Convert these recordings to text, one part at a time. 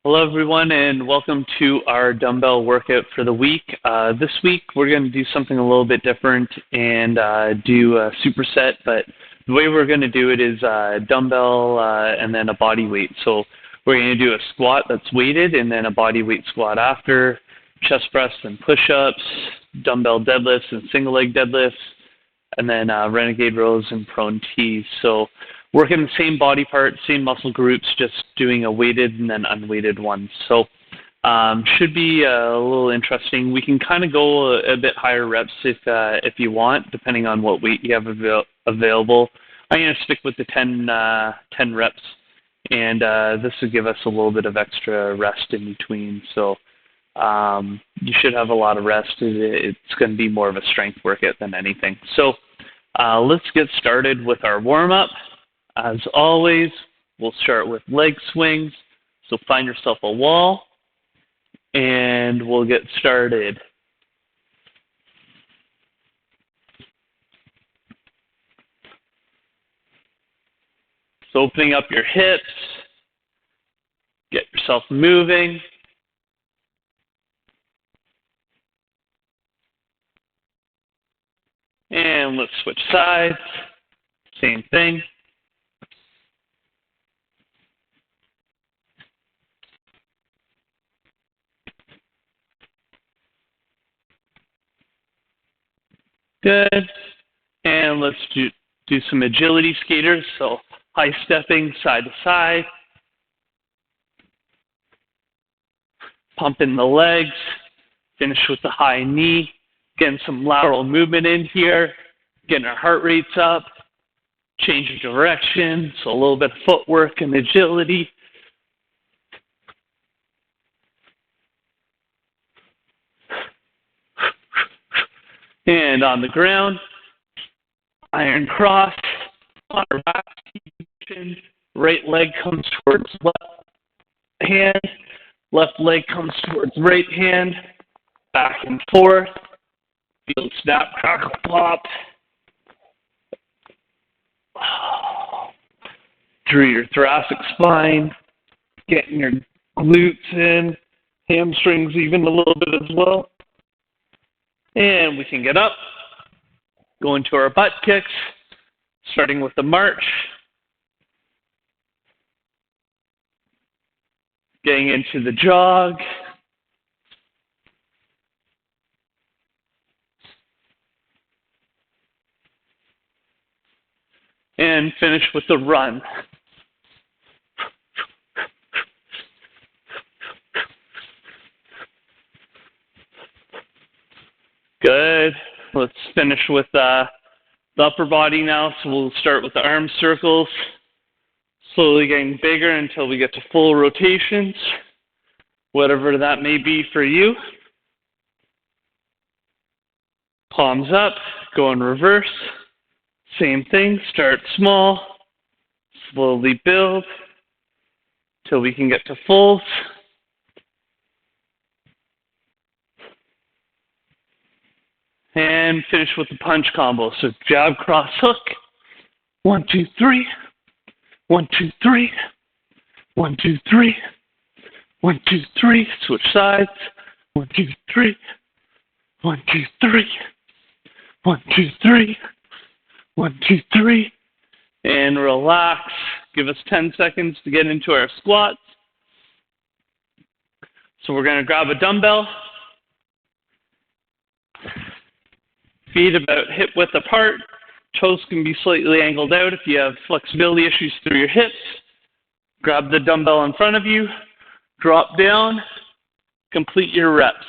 Hello everyone and welcome to our dumbbell workout for the week. This week we're going to do something a little bit different and do a superset, but the way we're going to do it is dumbbell and then a body weight. So we're going to do a squat that's weighted and then a body weight squat after, chest press and push-ups, dumbbell deadlifts and single leg deadlifts, and then renegade rows and prone tees. So working the same body part, same muscle groups, just doing a weighted and then unweighted one. So should be a little interesting. We can kind of go a bit higher reps if you want, depending on what weight you have available. I'm going to stick with the 10 reps, and this will give us a little bit of extra rest in between. So you should have a lot of rest. It's going to be more of a strength workout than anything. So let's get started with our warm-up. As always, we'll start with leg swings. So find yourself a wall, and we'll get started. So opening up your hips, get yourself moving. And let's switch sides. Same thing. Good. And let's do some agility skaters. So high stepping side to side. Pumping the legs. Finish with the high knee. Getting some lateral movement in here. Getting our heart rates up. Change of direction. So a little bit of footwork and agility. And on the ground, iron cross, on our back position, right leg comes towards left hand, left leg comes towards right hand, back and forth, feel snap, crackle, pop, through your thoracic spine, getting your glutes in, hamstrings even a little bit as well. And we can get up, go into our butt kicks, starting with the march, getting into the jog, and finish with the run. Good. Let's finish with the upper body now. So we'll start with the arm circles, slowly getting bigger until we get to full rotations, whatever that may be for you. Palms up, go in reverse. Same thing, start small, slowly build till we can get to fulls. And finish with the punch combo. So jab, cross, hook. 1, 2, 3. 1, 2, 3. 1, 2, 3. 1, 2, 3. Switch sides. 1, 2, 3. 1, 2, 3. 1, 2, 3. 1, 2, 3. And relax. Give us 10 seconds to get into our squats. So we're going to grab a dumbbell. Feet about hip width apart. Toes can be slightly angled out if you have flexibility issues through your hips. Grab the dumbbell in front of you. Drop down. Complete your reps.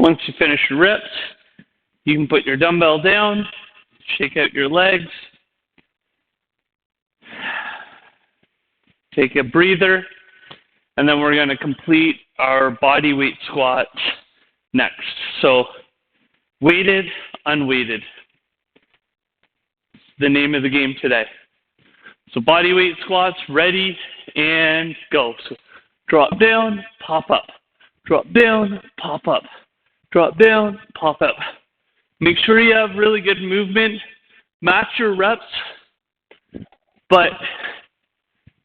Once you finish your reps, you can put your dumbbell down, shake out your legs, take a breather, and then we're going to complete our body weight squat next. So weighted, unweighted. the name of the game today. So bodyweight squats, ready, and go. So drop down, pop up. Drop down, pop up. Drop down, pop up. Make sure you have really good movement. Match your reps. But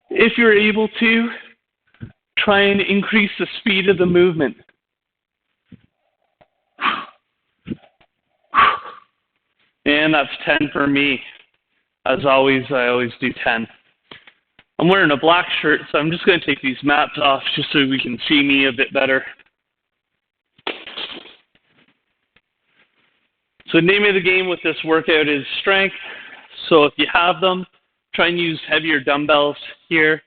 if you're able to, try and increase the speed of the movement. And that's 10 for me. As always, I always do 10. I'm wearing a black shirt, so I'm just going to take these mats off just so we can see me a bit better. So the name of the game with this workout is strength. So if you have them, try and use heavier dumbbells here.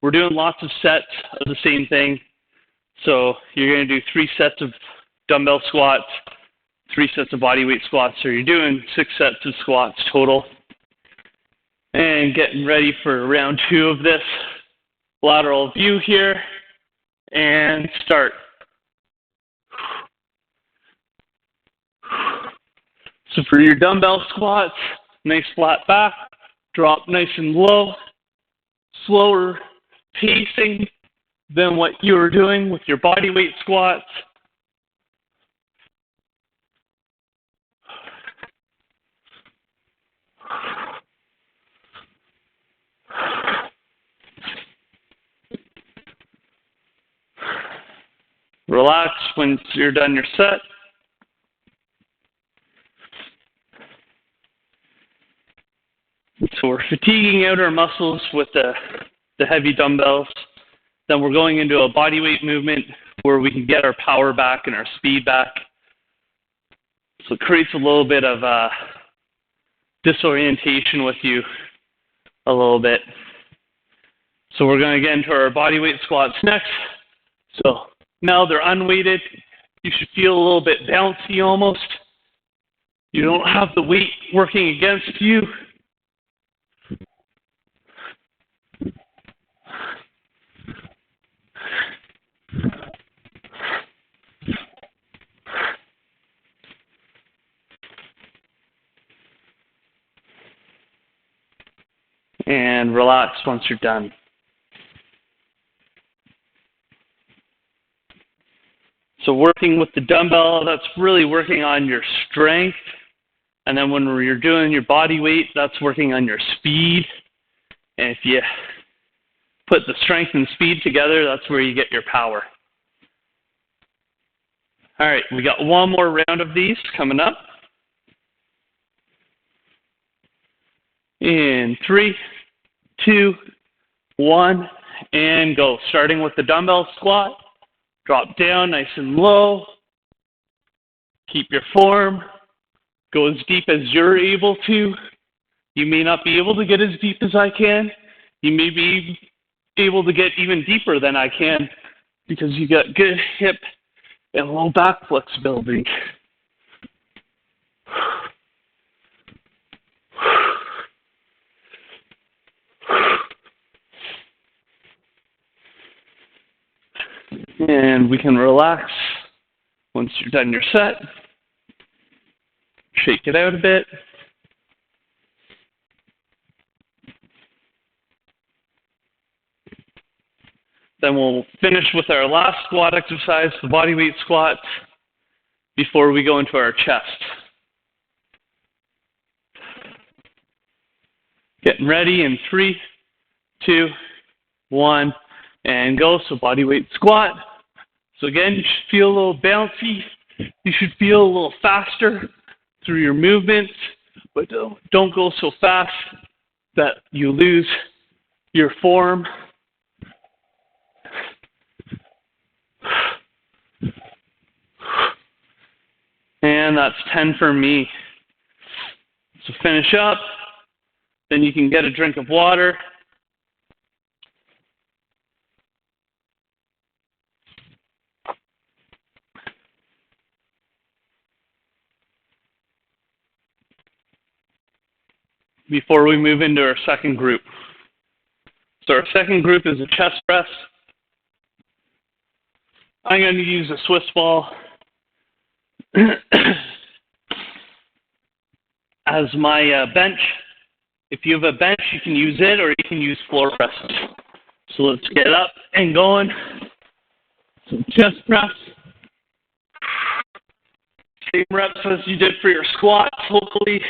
We're doing lots of sets of the same thing. So you're going to do 3 sets of dumbbell squats, 3 sets of bodyweight squats. So you're doing 6 sets of squats total. And getting ready for round 2 of this. Lateral view here. And start. So for your dumbbell squats, nice flat back. Drop nice and low. Slower pacing than what you were doing with your bodyweight squats. Relax once you're done your set. So we're fatiguing out our muscles with the heavy dumbbells. Then we're going into a bodyweight movement where we can get our power back and our speed back. So it creates a little bit of disorientation with you a little bit. So we're going to get into our bodyweight squats next. So now they're unweighted. You should feel a little bit bouncy almost. You don't have the weight working against you. And relax once you're done. So working with the dumbbell, that's really working on your strength. And then when you're doing your body weight, that's working on your speed. And if you put the strength and speed together, that's where you get your power. All right, we got one more round of these coming up. In 3, 2, 1, and go. Starting with the dumbbell squat. Drop down nice and low. Keep your form. Go as deep as you're able to. You may not be able to get as deep as I can. You may be able to get even deeper than I can because you got good hip and low back flexibility. And we can relax once you're done your set. Shake it out a bit. Then we'll finish with our last squat exercise, the bodyweight squat, before we go into our chest. Getting ready in 3, 2, 1, and go. So bodyweight squat. So again, you should feel a little bouncy. You should feel a little faster through your movements, but don't go so fast that you lose your form. And that's 10 for me. So finish up. Then you can get a drink of water. Before we move into our second group. So our second group is a chest press. I'm going to use a Swiss ball as my bench. If you have a bench, you can use it, or you can use floor presses. So let's get up and going. Some chest press. Same reps as you did for your squats, hopefully.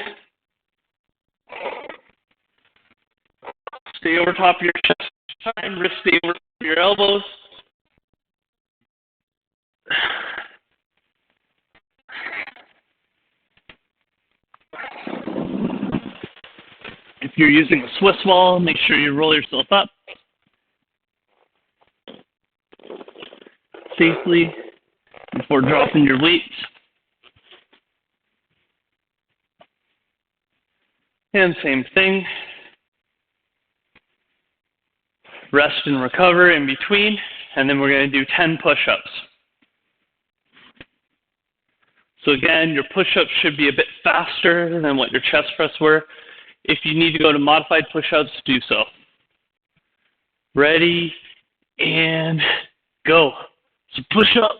Stay over top of your chest, and wrist stay over top of your elbows. If you're using a Swiss wall, make sure you roll yourself up safely before dropping your weights. And same thing. Rest and recover in between, and then we're going to do 10 push-ups. So again, your push-ups should be a bit faster than what your chest press were. If you need to go to modified push-ups, do so. Ready, and go. So push up,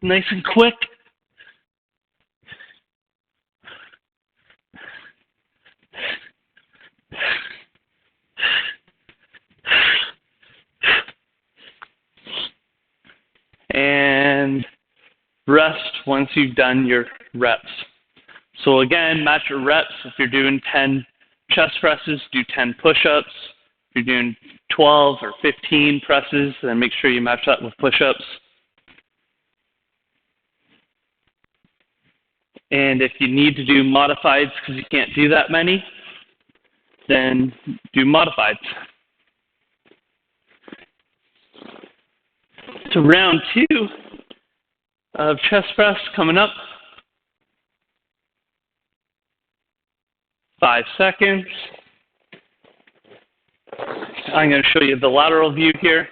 nice and quick. And rest once you've done your reps. So again, match your reps. If you're doing 10 chest presses, do 10 push-ups. If you're doing 12 or 15 presses, then make sure you match that with push-ups. And if you need to do modifieds because you can't do that many, then do modifieds. So round 2 of chest press coming up. 5 seconds. I'm going to show you the lateral view here.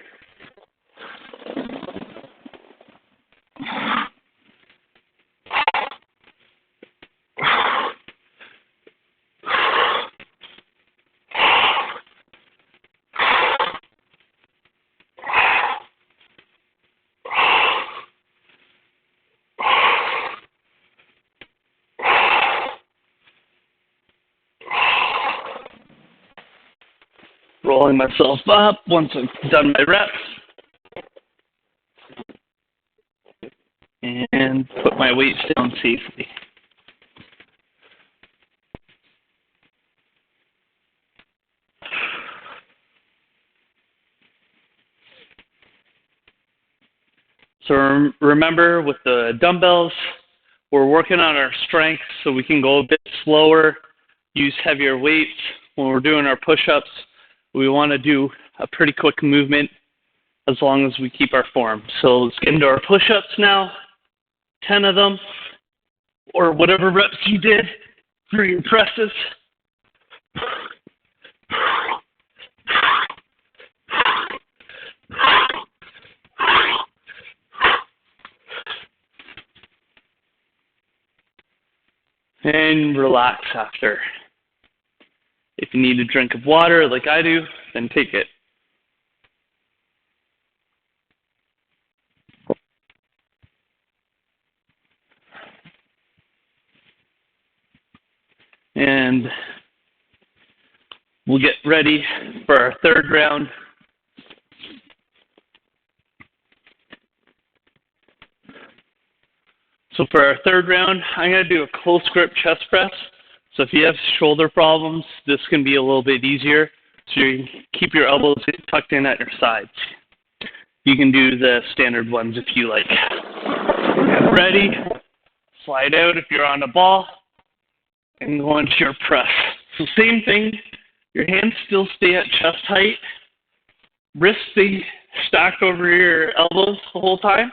Rolling myself up once I've done my reps. And put my weights down safely. So remember, with the dumbbells, we're working on our strength so we can go a bit slower, use heavier weights. When we're doing our push-ups, we want to do a pretty quick movement as long as we keep our form. So let's get into our push-ups now, 10 of them, or whatever reps you did for your presses. And relax after. If you need a drink of water like I do, then take it. And we'll get ready for our third round. So for our third round, I'm going to do a close grip chest press. So if you have shoulder problems, this can be a little bit easier. So you keep your elbows tucked in at your sides. You can do the standard ones if you like. Get ready. Slide out if you're on a ball. And go into your press. So same thing. Your hands still stay at chest height. Wrists stay stacked over your elbows the whole time.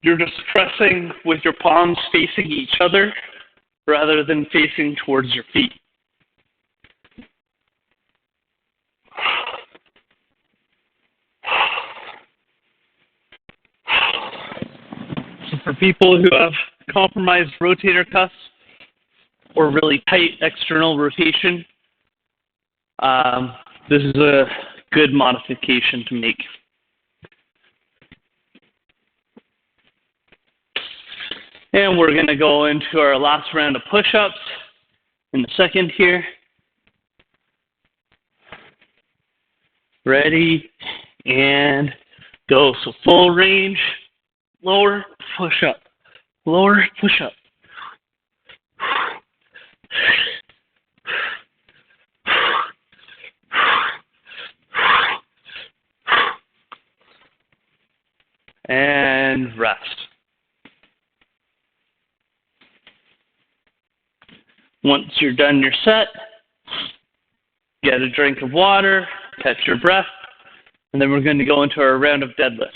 You're just pressing with your palms facing each other rather than facing towards your feet. So for people who have compromised rotator cuffs or really tight external rotation, this is a good modification to make. And we're going to go into our last round of push-ups in a second here. Ready, and go. So full range, lower, push up, lower, push up. And rest. Once you're done your set, get a drink of water, catch your breath, and then we're going to go into our round of deadlifts.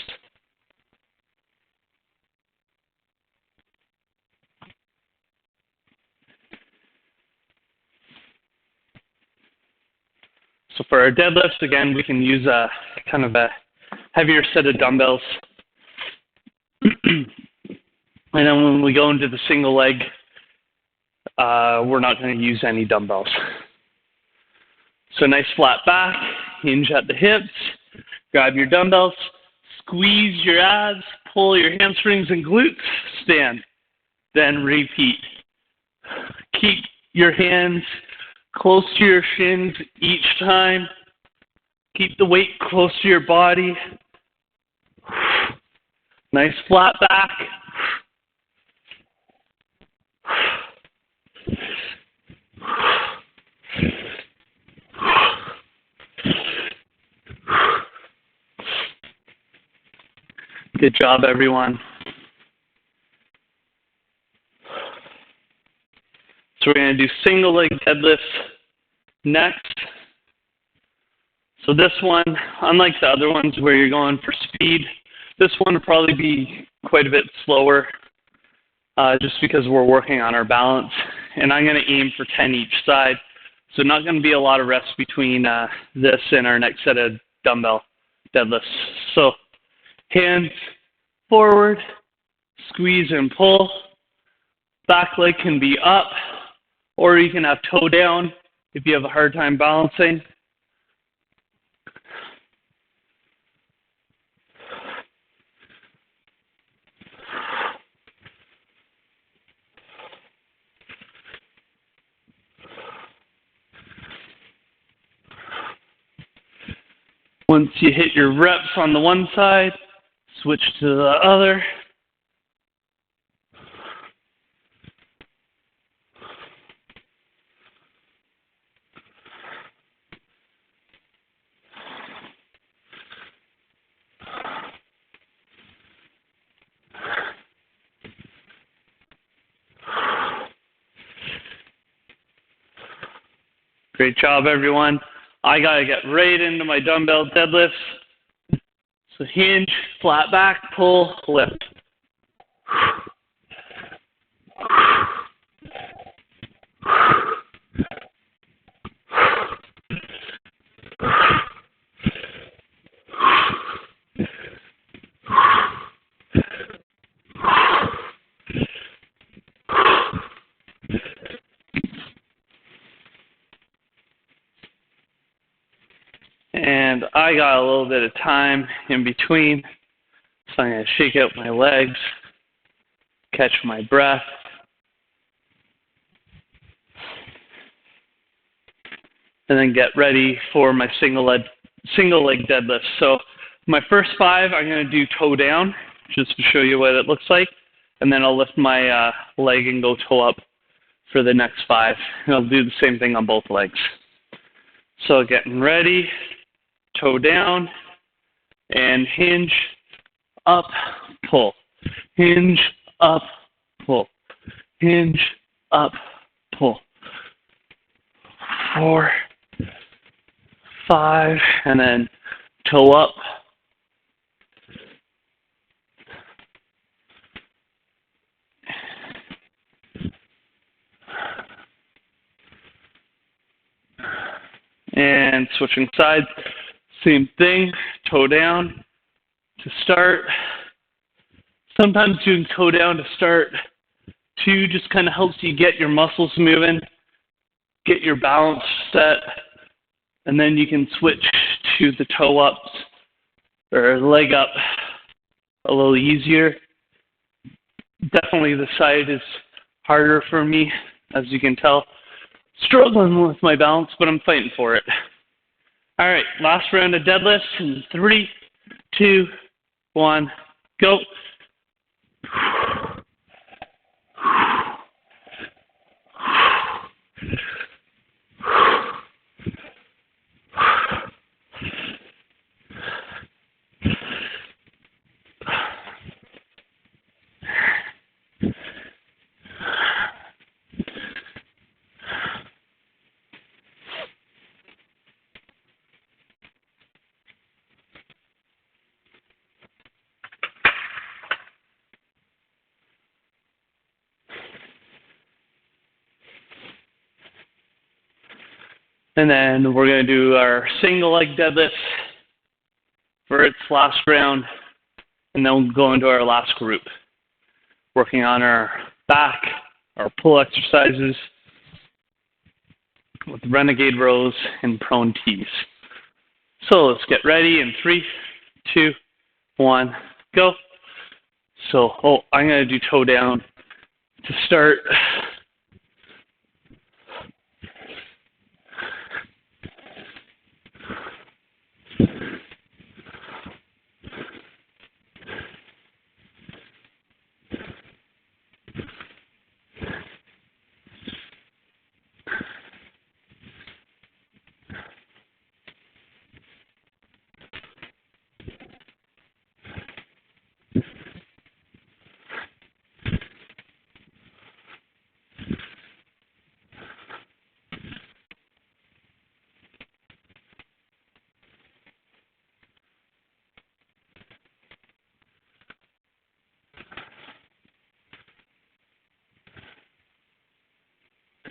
So for our deadlifts, again, we can use a kind of a heavier set of dumbbells. And then when we go into the single leg, we're not going to use any dumbbells. So nice flat back, hinge at the hips, grab your dumbbells, squeeze your abs, pull your hamstrings and glutes, stand, then repeat. Keep your hands close to your shins each time. Keep the weight close to your body. Nice flat back. Good job, everyone. So we're going to do single leg deadlifts next. So this one, unlike the other ones where you're going for speed, this one will probably be quite a bit slower just because we're working on our balance. And I'm going to aim for 10 each side. So not going to be a lot of rest between this and our next set of dumbbell deadlifts. So hands forward, squeeze and pull. Back leg can be up, or you can have toe down if you have a hard time balancing. Once you hit your reps on the one side, switch to the other. Great job, everyone. I got to get right into my dumbbell deadlifts. So hinge, flat back, pull, lift. And I got a little bit of time in between, so I'm going to shake out my legs, catch my breath, and then get ready for my single leg deadlift. So my first 5, I'm going to do toe down, just to show you what it looks like, and then I'll lift my leg and go toe up for the next 5. And I'll do the same thing on both legs. So getting ready. Toe down, and hinge, up, pull. Hinge, up, pull. Hinge, up, pull. 4, 5, and then toe up. And switching sides. Same thing, toe down to start. Sometimes doing toe down to start too just kind of helps you get your muscles moving, get your balance set, and then you can switch to the toe ups or leg up a little easier. Definitely the side is harder for me, as you can tell. Struggling with my balance, but I'm fighting for it. All right, last round of deadlifts in 3, 2, 1, go. And then we're going to do our single leg deadlift for its last round, and then we'll go into our last group, working on our back, our pull exercises with renegade rows and prone tees. So let's get ready in 3, 2, 1, go. So, I'm going to do toe down to start.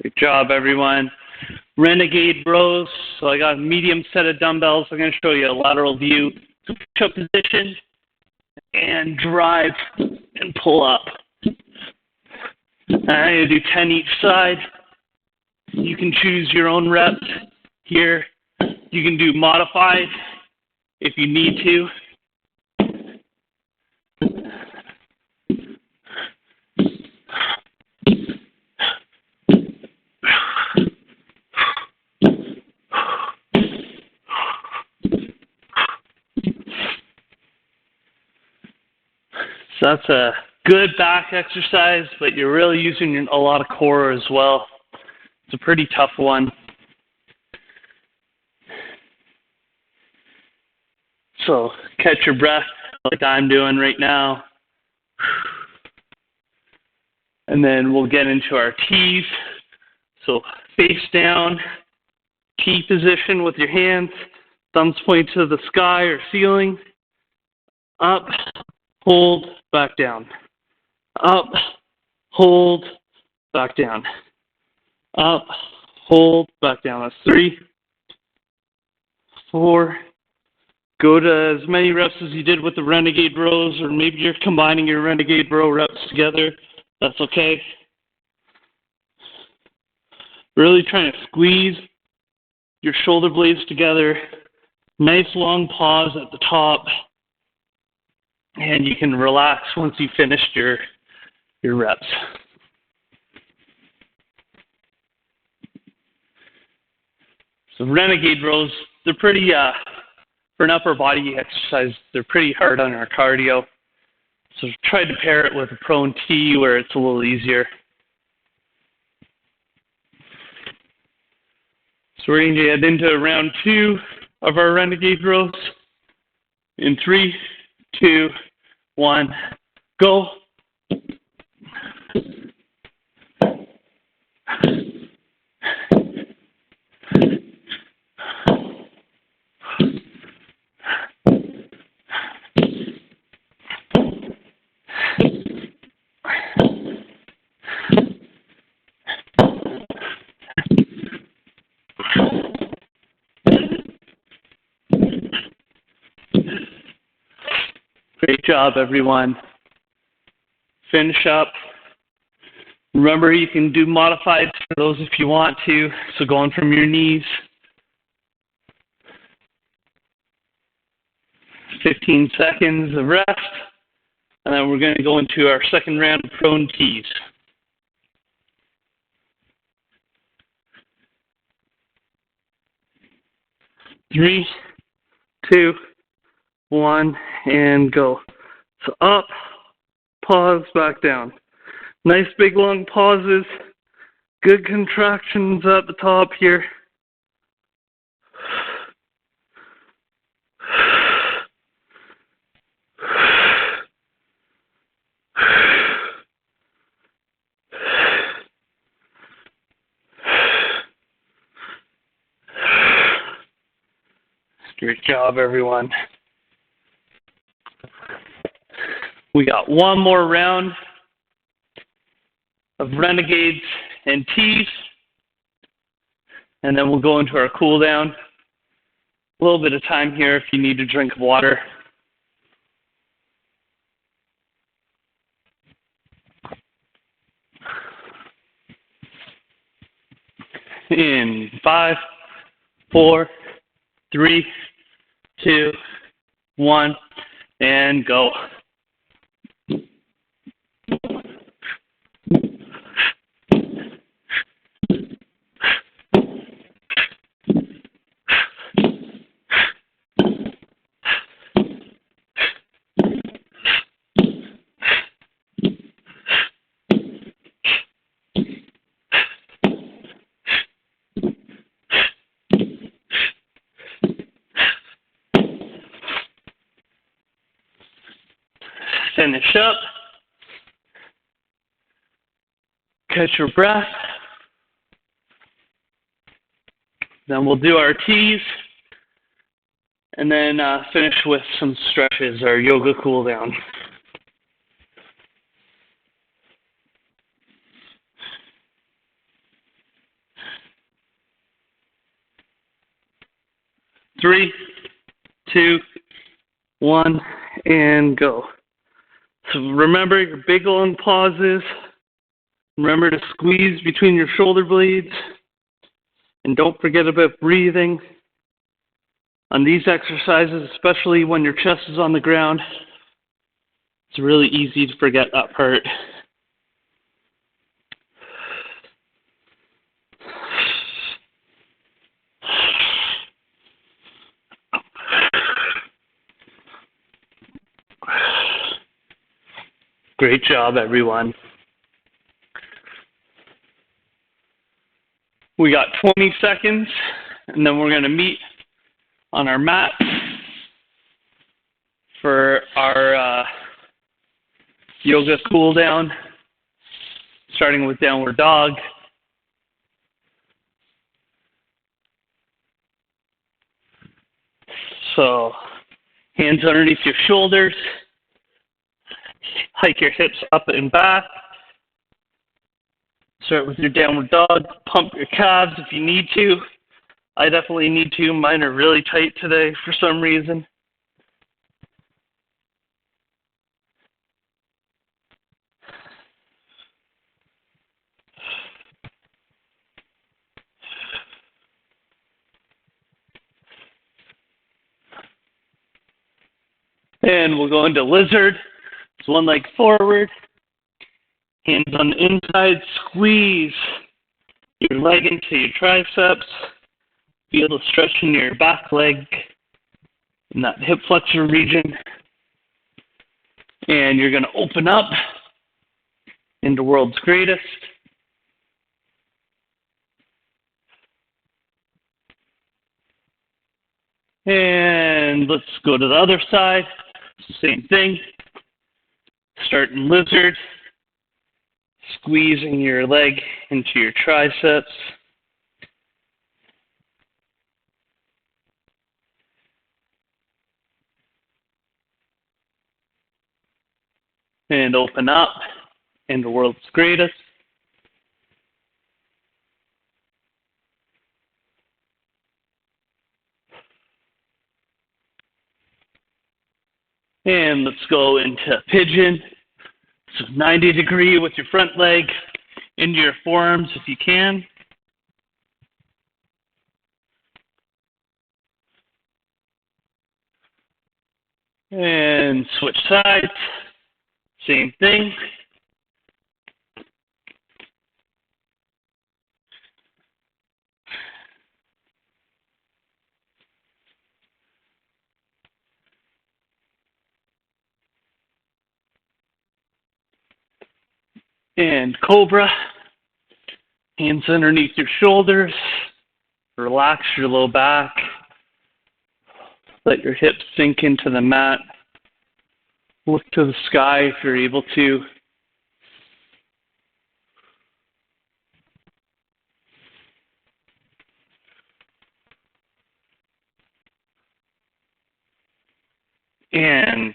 Good job, everyone. Renegade rows. So I got a medium set of dumbbells. I'm going to show you a lateral view. So push-up position and drive and pull up. I'm going to do 10 each side. You can choose your own reps here. You can do modified if you need to. So that's a good back exercise, but you're really using a lot of core as well. It's a pretty tough one. So catch your breath like I'm doing right now. And then we'll get into our tees. So face down, tee position with your hands, thumbs point to the sky or ceiling, up, hold, back down, up, hold, back down, up, hold, back down. That's 3, 4. Go to as many reps as you did with the renegade rows, or maybe you're combining your renegade row reps together. That's okay. Really trying to squeeze your shoulder blades together. Nice long pause at the top. And you can relax once you've finished your reps. So renegade rows, they're pretty, for an upper body exercise, they're pretty hard on our cardio. So try to pair it with a prone T where it's a little easier. So we're going to get into round 2 of our renegade rows. In 3, 2, 1, go. Great job, everyone. Finish up. Remember, you can do modified for those if you want to. So going from your knees. 15 seconds of rest. And then we're going to go into our second round of prone tees. 3, 2, 1, and go. So up, pause, back down. Nice big long pauses. Good contractions at the top here. Great job, everyone. We got one more round of renegades and tees, and then we'll go into our cool down. A little bit of time here if you need a drink of water. In 5, 4, 3, 2, 1, and go. Finish up. Catch your breath. Then we'll do our tees. And then finish with some stretches, our yoga cool down. Three, 2, 1, and go. So remember your big long pauses. Remember to squeeze between your shoulder blades. And don't forget about breathing. On these exercises, especially when your chest is on the ground, it's really easy to forget that part. Great job, everyone. We got 20 seconds, and then we're going to meet on our mat for our yoga cool down, starting with downward dog. So, hands underneath your shoulders. Hike your hips up and back. Start with your downward dog. Pump your calves if you need to. I definitely need to. Mine are really tight today for some reason. And we'll go into lizard. It's one leg forward. Hands on the inside. Squeeze your leg into your triceps. Feel the stretch in your back leg in that hip flexor region. And you're going to open up into world's greatest. And let's go to the other side. Same thing. Start in lizard. Squeezing your leg into your triceps. And open up into world's greatest. And let's go into pigeon. So 90 degree with your front leg into your forearms if you can. And switch sides. Same thing. And Cobra. Hands underneath your shoulders. Relax your low back. Let your hips sink into the mat. Look to the sky if you're able to. And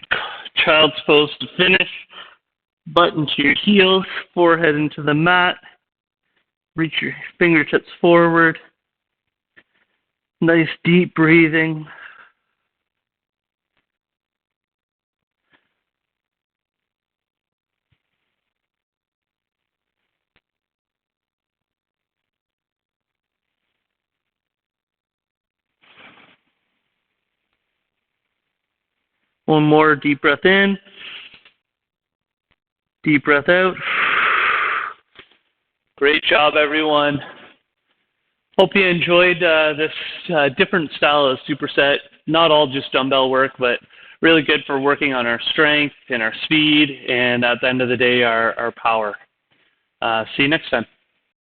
child's pose to finish. Butt into your heels, forehead into the mat. Reach your fingertips forward. Nice deep breathing. One more deep breath in. Deep breath out. Great job, everyone. Hope you enjoyed this different style of superset. Not all just dumbbell work, but really good for working on our strength and our speed, and at the end of the day, our power. See you next time.